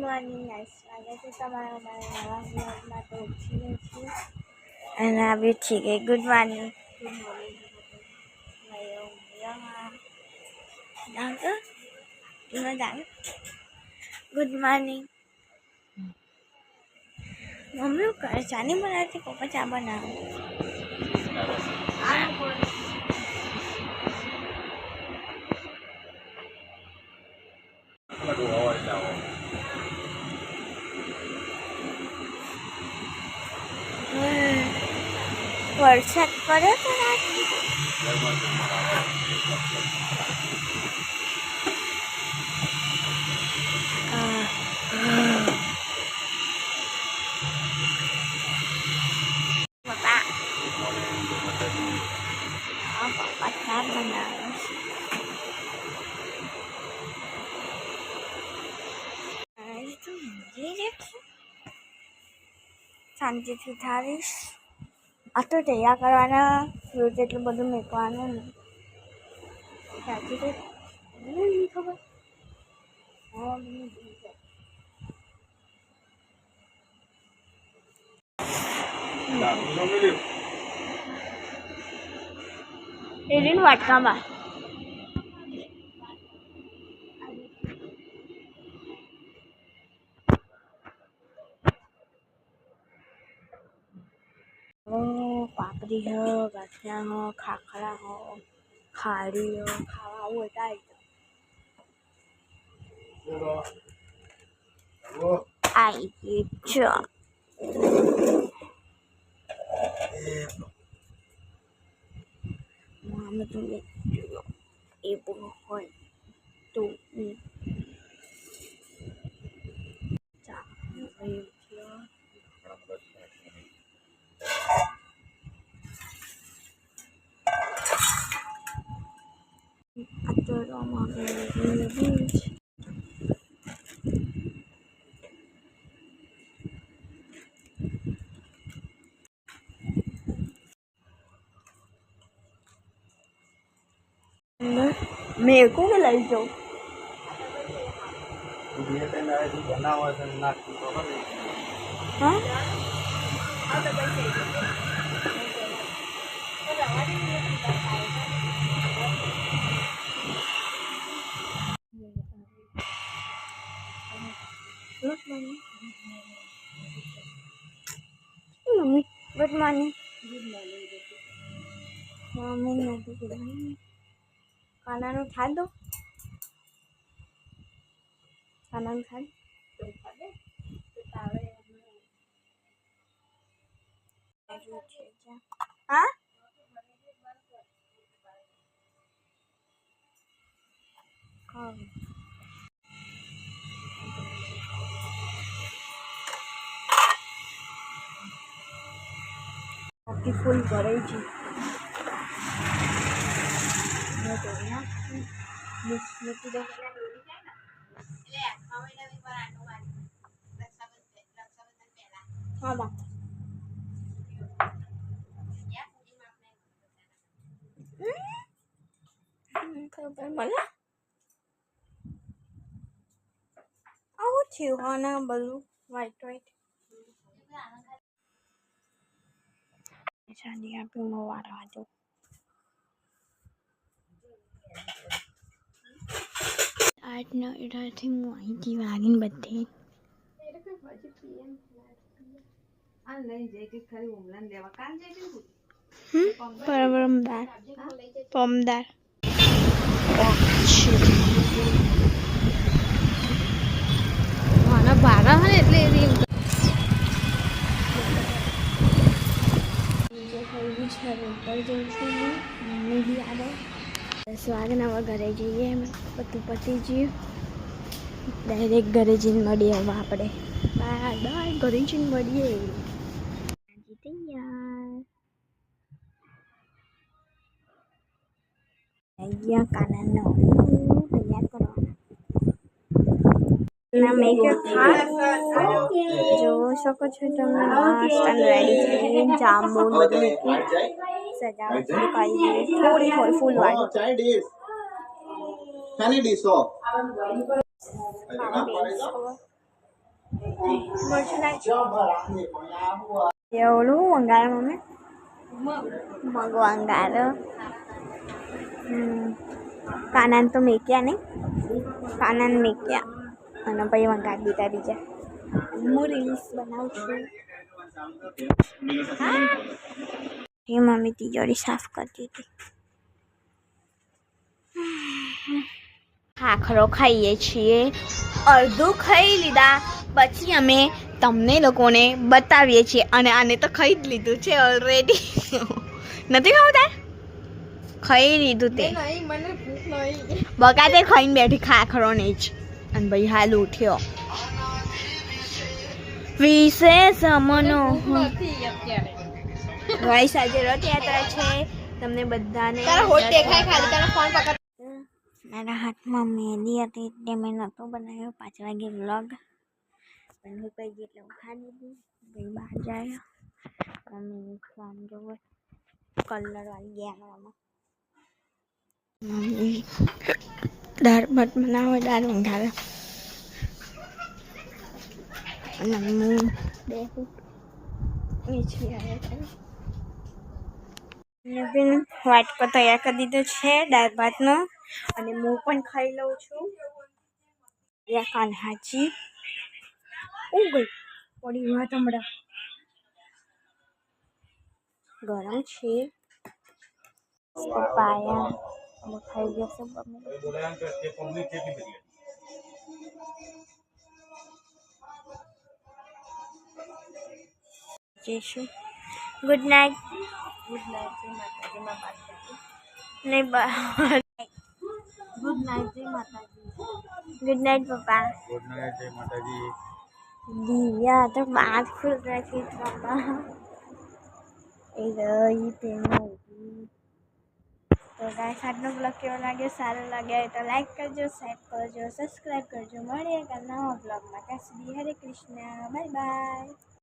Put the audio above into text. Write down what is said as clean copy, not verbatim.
Morning guys, સ્વાગત છે તમારા અમારા નવા વ્લોગમાં. તો ઉઠીએ છીએ અને આવી છીએ. Good morning. Good morning. Mummy કરે ચા નહીં બનાવતી, પપ્પા ચા બનાવે. વરસાદ પડ્યો તો રાત્રે. પપ્પા ચા બનાવે છે. શાંતિથી થાવીશ. આ તો તૈયાર કરવાના રોજ એટલું બધું મેકવાનું ને સાચી તો નહીં ખબર. એરીને વાટકામાં પાપડી હો, ગાંઠિયા હો, ખાખરા હો, ખારી હો, ખાવા આવું હોય આવી ગયું. અમે તો એ બહુ હોય તો मेरे को भी लग जाओ हाँ मम्मी गुड मॉर्निंग. मम्मी નથી કીધું ખાનાનું ખાધો. ખાનાનું ખાધું. હા બાકી ફૂલ ભરાઈ છે. આમાં ખબર મને આવું થયું. આના બધું વ્હાઈટ વ્હાઈટ ચાંદી આપી વાળો હતો. આજના એડાથી હું અહીંથી વાગીને બધે પરમદાર પમદાર મારા ભાડા હોય એટલે એવી ઉપર જઉં છું. મમ્મી બી આવે. 10 વાગે હવે ઘરે જઈએ. બધું પતી ગયું. ડાયરેક્ટ ઘરે જઈને મળીએ. હવે આપણે બાય બાય. ઘરે જઈને મળીએ. તૈયાર કાનાનો તૈયાર કરવાનો. મેકઅપ જોઈ શકો છો તમે. મસ્ત રેડી છે. જાંબુ બધું સજાવટ કરી દઈએ. થોડી ફૂલ વાળી મરચું નાખજો. એવડું વંગારે મમ્મી મગ વંગારો. કાનાને તો મેક્યા નહીં, કાનાને મેક્યા અને પછી વંગારી દીધા બીજા. હું રીલ્સ બનાવું છું. એ મમ્મી તિજોરી સાફ કરતી હતી. ખાખરો ખાઈએ છીએ. અડધું ખાઈ લીધા પછી અમે તમને લોકોને બતાવીએ છીએ. અને આને તો ખાઈ જ લીધું છે ઓલરેડી. નથી ખાવતા? ખાઈ લીધું તે બગાતે ખાઈને બેઠી ખાખરો નહીં જ. અને ભાઈ હાલ ઉઠ્યો. વિશેષ અમનો ગાઈસ આજે રથયાત્રા છે. તમને બધાને મારા હાથમાં મહેંદી હતી એટલે મેં નહોતો બનાવ્યો. 5 વાગે વ્લોગ પણ હું કઈ ગઈ એટલે ઉઠાડી દીધી. ભાઈ બહાર જાય મમ્મી ફોન જોવે કલર વાળી ગેમમાં. મમ્મી દાળ ભાત બનાવે, દાળ વંગારે અને હું બેહું નીચે આવે છે. વાટકો તૈયાર કરી દીધો છે દાળ ભાતનો અને હું પણ ખાઈ લઉં છું. યા કાન્હાજી ગઈ પડી વાત હમણાં ગરમ છે. પાયા ખાઈ જશે જઈશું. Good night. ગુડ નાઇટ જય માતાજી. નહીં ગુડ નાઇટ જય માતાજી. ગુડ નાઇટ પપ્પા. ગુડ નાઇટ જય માતાજી. દિવ્યા તો બાત ખુલ રાખી પપ્પા એ ગઈ તેમાં. તો ગાઈસ આજનો બ્લોગ કેવો લાગ્યો? સારો લાગ્યો હોય તો લાઈક કરજો, શેર કરજો, સબસ્ક્રાઈબ કરજો. મળીએ કાલ નવા બ્લોગમાં. ત્યાં સુધી હરે કૃષ્ણ. Bye bye.